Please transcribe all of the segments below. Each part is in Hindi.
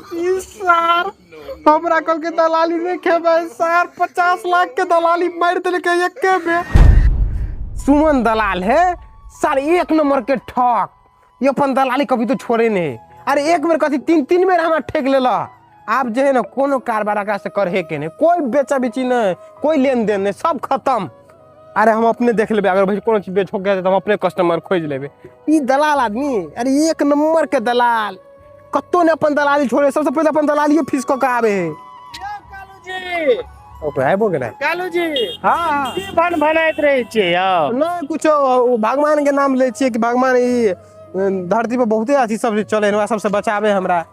सर हमरा कल के दलाली नहीं खेबे सर 50 लाख के दलाली मार दिल के एक में। सुमन दलाल है सर एक नंबर के ठक। ये अपन दलाली कभी तो छोड़े नहीं। अरे एक बेर कथी तीन तीन बेर हमरा ठेक लेला। आप जो है ना कोनो कारबार से करे के नहीं, कोई बेचा बेची नहीं, कोई लेन देन नहीं, सब खत्म। अरे हम अपने देख लेबे, अगर भाई कोनो चीज बेच हो गया तो हम अपने कस्टमर खोज लेबे। ई दलाल आदमी अरे एक नंबर के दलाल कत्तो ने अपन दलाली छोड़े। सबसे पहले अपन दलाली फीस को आवे है। कालू जी ओके आइबो गेलै कालू जी हां की भन भनाइत रहे छियै यौ? नहीं कुछो भगवान के नाम ले छियै कि भगवान ई धरती पर बहुते अथी सब चले है, सबसे बचावे हमरा।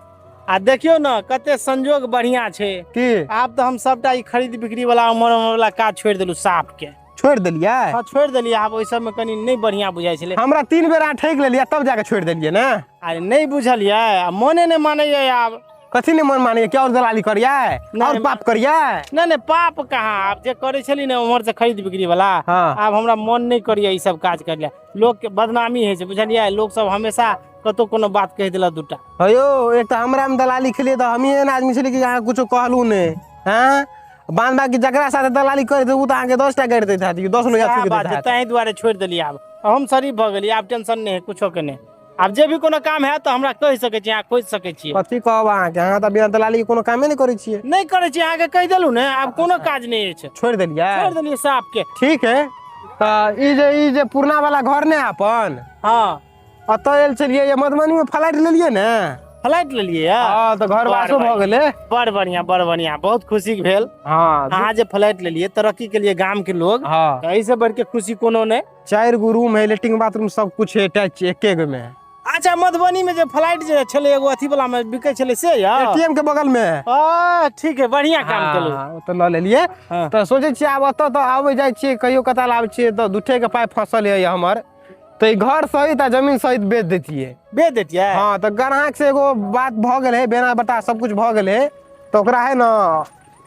आ देखियो ना कते संजोग बढ़िया छे की आप तो हम सबटा ई खरीद बिक्री वाला उमर वाला काज छोड़ देलु साफ के। छोड़ दिलियै? हां छोड़ देलिए। आप ओइ सब में कनी नहीं बढ़िया बुझाई छले। हमरा 3 बेर ठेक लेलियै तब जाके छोड़ देलियै ना। अरे नहीं बुझलिए मने नहीं मानैए आप। कथी ने मन मानिए क्या और दलाली करियै और पाप करियै? नहीं पाप कहाँ आप जे करे छली ना उमर से खरीद बिक्री वाला। हाँ। आप हमरा मन नहीं करिए ई सब काज कर ले। लोग के बदनामी है बुझलिए। लोग सब हमेशा कतो कोनो बात कह दिला दूटा। अयो एक तो हमरा में दलाली खेलिए तो हम ही एहन आदमी छली कि यहाँ कुछो कहलू ने। हां बांध बाकी जकरा साथे दलाली करे उ त आगे 10 टा कर देत हाथी 10 लोग यात्री बात है तै द्वारे छोड़ देलिए। आप हम शरीफ भ गेलिए। आप टेंशन नहीं है कुछो के नहीं। आप जे भी कोनो काम है तो हमरा कह सके छी, अहाँ खोज सके छी। कथी कहब अहाँ के? अहाँ त बिना दलाली के कोनो कामे नहीं करे छिए। नहीं करे छी अहाँ के कह देलु ने। आप कोनो काज नहीं है छोड़ देलिए? छोड़ देलिए साहब के। ठीक है त ई जे पुरना वाला घर ने अपन। हां अत एल चलिए ये मधुबनी में फ्लाइट लेलिए ना। फ्लाइट ले लिए हां तो घर वासो भ गेले। बड़ बढ़िया बहुत खुशी भेल। हां अहाँ जे फ्लाइट ले लिए तरक्की के लिए गांव के लोग। हां ऐसे बढ़ के खुशी कोनो नहीं। 4 गो रूम है, लेट्रिन बाथरूम सब कुछ है अटैच एके गो में। अच्छा मधुबनी में जो फ्लाइट जे छले एगो अथी वाला में बिकै छले से या एटीएम के बगल में। ठीक है बढ़िया काम केलु। हां तो ल लेलिए। तो सोचे छी आब अत तो आवे जाय छी कहियो कताल आवे छी तो दुठे के पाए फसल है हमर। तो घर सहित आ जमीन सहित बेच देतिए। बेच देतिए? हां तो ग्राहक से एगो बात भ गेल है, बेना बता सब कुछ भ गेल है तो ओकरा है ना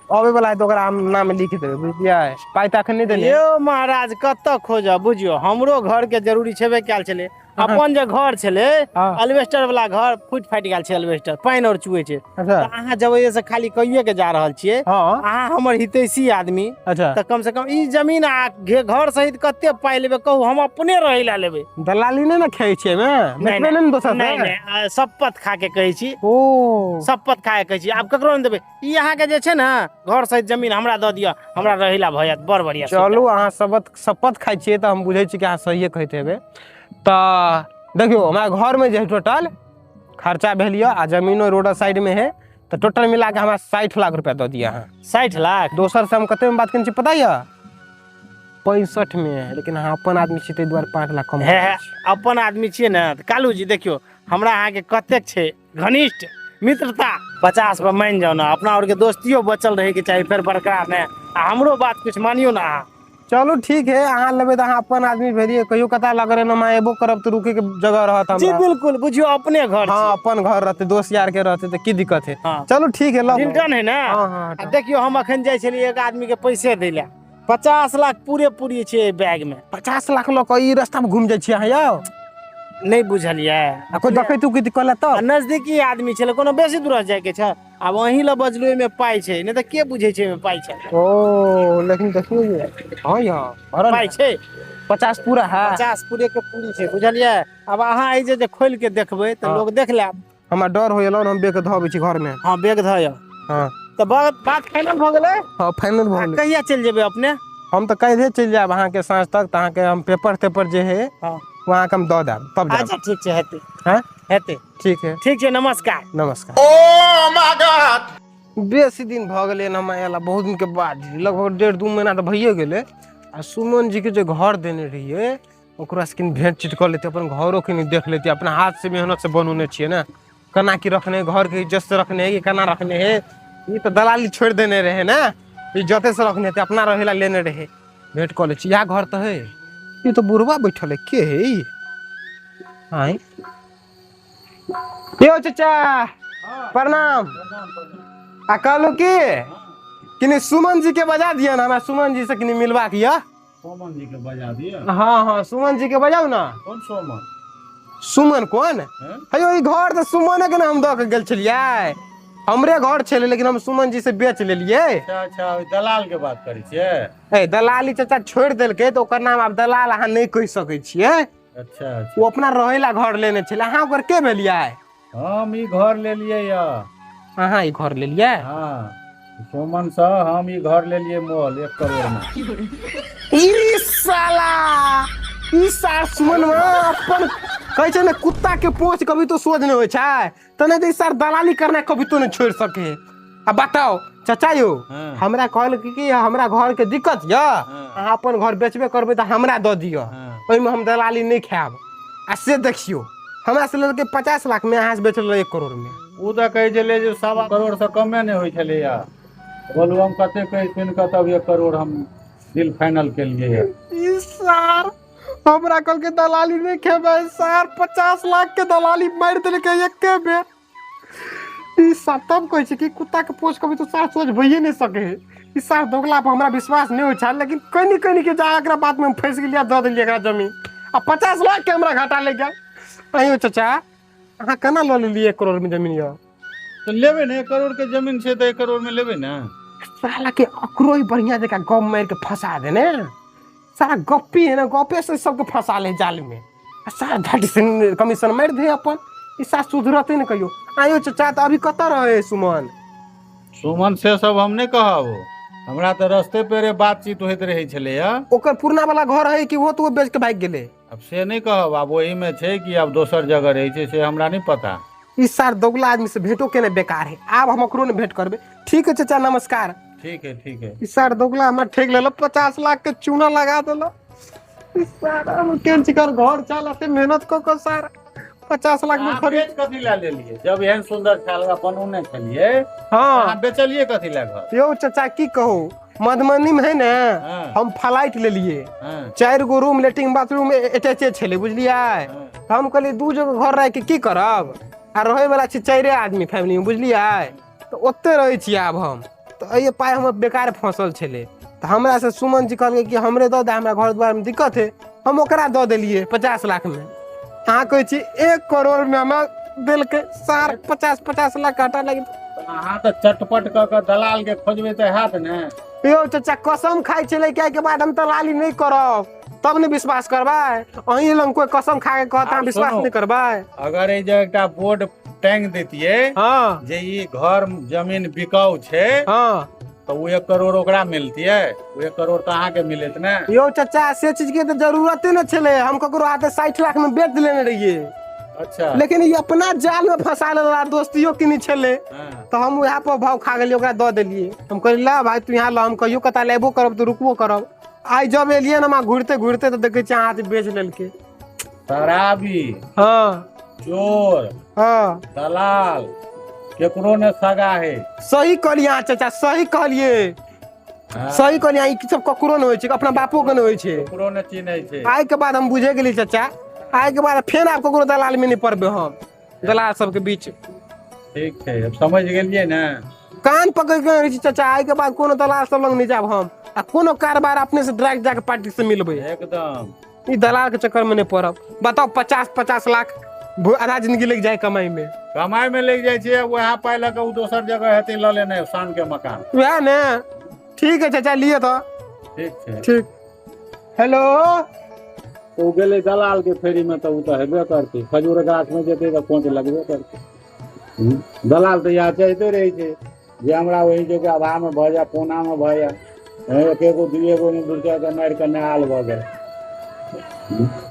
आवे वाला है तो ओकरा हम नाम लिख देबे बुझलिए। पाई तखन नहीं देलिए। यो महाराज कत खोज बुझियो हमरो घर के जरूरी छेबे कैल छले। अपन जे घर छले अल्वेस्टर वाला घर फुट फाट गेल छे अल्वेस्टर पानी और चुए छे। तो अहाँ जब से खाली कहिए के जा रहल छिए अहाँ हमर हितैषी आदमी। अच्छा तो कम से कम ई जमीन आ घर सहित कते पाई लेबे कहू हम अपने रहे ला लेबे। दलाली नहीं ना खाई छे में बेचबे नहीं दोसर से। नहीं शपथ खा के कहै छी। ओ शपथ खा के कहै छी। आप ककरो नहीं देबे। ई अहाँ के जे छे ना घर सहित जमीन हमरा द दिया हमरा रहिला भयत बड़ बढ़िया। चलू अहाँ शपथ खाई छिए तो हम बुझै छी कि अहाँ सही कहते हेबे। तो देखियो हमारा घर में जो टोटल खर्चा भेलिए आ जमीनो रोड साइड में है तो टोटल मिला के हमारा 60 लाख रुपया दे दिया है। 60 लाख? दोसर से हम कते में बात करनी पता है? 65 में है, लेकिन हाँ अपन आदमी छी तै द्वारे 5 लाख कम है। अपन आदमी छिए ना। कालू जी देखियो हमरा अहाँ के कतेक छे घनिष्ठ मित्रता 50 पर मान जाओ ना। अपना और के दोस्तियों बचल रहे के चाहिए फिर बरकरार ने। हमरो बात कुछ मानियो ना। चलो ठीक है अहाँ लेबे तो अहाँ अपन आदमी भेलिए कहियो कता लग रहे ना मैं एबो करब तो रुके के जगह रहत हमरा। जी बिल्कुल बुझियो अपने घर। हां अपन घर रहते दोस्त यार के रहते तो की दिक्कत है। हाँ। चलो ठीक है लब चिंतन है ना। हां देखियो हम अखन जाय छलिए एक आदमी के पैसे देला 50 लाख पूरे छे बैग में। 50 लाख लोग ई रास्ता में घूम जाय छी अहाँ यौ? नहीं बुझलिए। कोई देखै तू की कहला तो नजदीकी आदमी छले कोनो बेसी दूर जाय के छ। अब वही ल बजलू में पाई छे नहीं तो के बुझे छे में पाई छे। ओ लेकिन देखियो ये हां यहां भरल पाई छे 50 पूरा है। 50 पूरे के पूरी छे बुझलिए। अब अहाँ आई जे खोल के देखबे तो लोग देख ले। हमरा डर होयला हम बेग धबै छी घर में। हां बेग धय। हां तो बात फाइनल भ गेलै। हां फाइनल भ गेलै। कहिया चल जेबे अपने? हम तो कहिए चल जाब अहाँ के सांझ तक अहाँ के हम पेपर जे है हां वहां के हम द देब तब जाब। अच्छा ठीक छे हेते। हां हेते ठीक छे नमस्कार। नमस्कार। ओ माय गॉड बेसी दिन भ गेलै ना मैं एला बहुत दिन के बाद लगभग 1.5-2 महीना तो भइए गेलै। आ सुमन जी के जो घर देने रहिए ओकरा से किन भेंट चिट कर लेते अपन घरों के देख लेते। अपना हाथ से मेहनत से बनौने छिए ना कना की रखने घर के इज्जत से रखने है कि कना रखने है। ये तो दलाली छोड़ देने रहे ना इज्जत से रखने थे अपना रहेला लेने रहे भेंट कर ले छी। या घर तो है ये तो बुढ़वा बैठल है के है ई? हां यो चाचा प्रणाम। आ कहलू कि सुमन जी के बजा दिया ना हमरा सुमन जी से कि मिलवा किया। सुमन जी के बजा दिया? हाँ सुमन जी के बजाऊ ना। कौन सुमन? सुमन कौन है यो? ई घर तो सुमन के नाम द के गेल छलिए। हमरे घर छे लेकिन हम सुमन जी से बेच लेलिए। अच्छा अच्छा, ओइ दलाल के बात करै छियै? ए दलाली चाचा छोड़ देलके तो ओकर नाम आब दलाल अहाँ नहीं कह सकै छिए। अच्छा अच्छा, वो अपना रहेला घर लेने छे, अहाँ ओकर के भेलिए? हम ई घर लेलियै या। अहाँ ई घर लेलिए? हाँ, सुमन से हम ई घर लेलियै मोल 1 करोड़ में। ई साला ई सार सुमन में अपन कहै छै ने कुत्ता के पोंछ कभी तो सोच नहीं होय छै, तो नहीं तो ई सार दलाली करना कभी तो नहीं छोड़ सके। अब बताओ चाचा यो, हाँ। हमरा कहल कि हमरा घर के दिक्कत या, हाँ। अहाँ अपन घर बेचबे करबे तो हमरा दऽ दियो, हाँ। ओइ में हम दलाली नहीं खायब। आ से देखियो हमरा से लेके 50 लाख में अहाँ से बेचल 1 करोड़ में। उ तऽ कहै छलै जे 1.25 करोड़ से कमे नहीं होय छलै या। बोलू हम कते कहि सुन के तब 1 करोड़ हम डील फाइनल केलियै या। ई सार हमरा कहल के दलाली नहीं खेबे सार, 50 लाख के दलाली मार देलके एके बेर। ई सार तब कहै छै कि कुत्ता के पोछ कभी तो सार सोच भइए नहीं सके। ई सार दोगला पर हमरा विश्वास नहीं होय छै, लेकिन कनी कनी के जा एकरा बात में हम फंस गेलिया, दऽ देलिए एकरा जमीन। आ 50 लाख के हमरा घाटा लग गेल। अइयो चाचा अहाँ केना लऽ लेलिए 1 करोड़ में जमीन या? तो लेबे ने 1 करोड़ के जमीन छै तो 1 करोड़ में लेबे ना। साला के अकरो ही बढ़िया जगह गप मार के फंसा देने। सारा गप्पी है ना, गपे से सबके फंसा ले जाल में। आ सारा धट से कमीशन मार दे अपन। ई सारा सुधरते न कहियो। आइयो चाचा तो अभी कत रहे सुमन? सुमन से सब हम नहीं कहब, हमरा तो रास्ते पे रे बातचीत होइत रहे छले या। ओकर पुरना वाला घर है कि वो तो वो बेच के भाग गेले? अब से नहीं कहब, आब वही में छै कि अब दोसर जगह रहे छै से हमरा नहीं पता। ई सार दोगला आदमी से भेंटो केने बेकार है। आब हम ओकरो ने भेंट करबे। ठीक है चाचा नमस्कार। ठीक है ठीक है। ई सार दोगला हमरा ठेक लेलो, 50 लाख के चूना लगा देलो। ई सारा हम केन चिकर घर चलाते मेहनत को सार 50 लाख में खरीद। बेच कथी ला लेलिए जब एहन सुंदर छाल अपन उन्ने छलिए? हाँ अहाँ बेचलिए कथी ला घर? यो चाचा की कहूँ, मधुबनी में है ना, हाँ। हम फ्लाइट ले लिए। हाँ। 4 गो रूम लेट्रिन बाथरूम अटैचे छले बुझलिए। तो हम कहलिए 2 जगह घर रह के की करब, आ रहे वाला छी 4 आदमी फैमिली में बुझलिए। तो ओते रहे छी आब हम। तो ये पाए हम बेकार फंसल छले। तो हमरा से सुमन जी कहल कि हमरे दऽ दे, हमरा घर द्वार में दिक्कत है। हम ओकरा दऽ देलिए 50 लाख में। अहाँ कहै छी 1 करोड़ में हमरा देलकै सार 50 लाख घाटा लगी। अहाँ तो चटपट क दलाल के खोजबे तो हाथ ने। यो चाचा कसम खाई छले क्या के बाद हम दलाली नहीं करब, तब ने विश्वास करबै। अहीं लंग कोई कसम खा के कहता हम विश्वास नहीं करबै। अगर ए जे एकटा बोर्ड टांग देतिए हाँ जे ई घर जमीन बिकाऊ छै, हाँ तो वो 1 करोड़ ओकरा मिलतिए, वो 1 करोड़ तो अहाँ के मिलत ने। यो चाचा से चीज के तो जरूरत ही न छले। हम ककरो हाथे 60 लाख में बेच लेने रहिए। अच्छा। लेकिन ये अपना जाल में फंसा लेला, दोस्तियों की नहीं छले। हाँ। तो हम यहाँ पर भाव खा गेलिए, ओकरा दऽ देलिए। हम कहलिए ला भाई तू यहाँ ला, हम कहियो कता लेबो करब तो रुकबो करब। आई जब एलिए ना घूरते घूरते तो देखे छी हाथ बेच लेलके। शराबी, हाँ चोर, हाँ दलाल केकरो ने सगा है। सही कहलिए अहाँ चाचा, सही कहलिए। हाँ। सही कहलिए, ई सब ककरो न होइ छै, अपना बापो के न होइ छै। केकरो ने चिन्है छै। आइ के बाद हम बुझे गेली चाचा, आइ के बाद फेर आप ककरो दलाल में नहीं पड़बे हम, दलाल सबके बीच। ठीक है, अब समझ गेलिए ना। कान पकड़ के रही छी चाचा, आइ के बाद कोनो दलाल सब लग नहीं जाब हम। आ कोनो कारोबार अपने से डायरेक्ट जाके पार्टी से मिलबे। एकदम ई दलाल के चक्कर में नहीं पड़ब। बताओ 50 लाख आधा जिंदगी लग जाए कमाई में। कमाई में लग जाए छै, वहाँ पाइ लऽ के उ दोसर जगह हेतै लऽ लेने शान के मकान। वह ने ठीक है चाचा, लिए तो ठीक छै। ठीक। हेलो तो गेले दलाल के फेरी में तो उ तो हेबे करतै, खजूर गाछ में जेतै तो खोंच लगबे करतै। दलाल तो यहाँ चाहते रहे छै जे हमरा वही जगह आभा में भऽ जाए, पूना में भऽ जाए, एक एगो 2 एगो में 2 चारि मारि के नहाल भऽ जाए।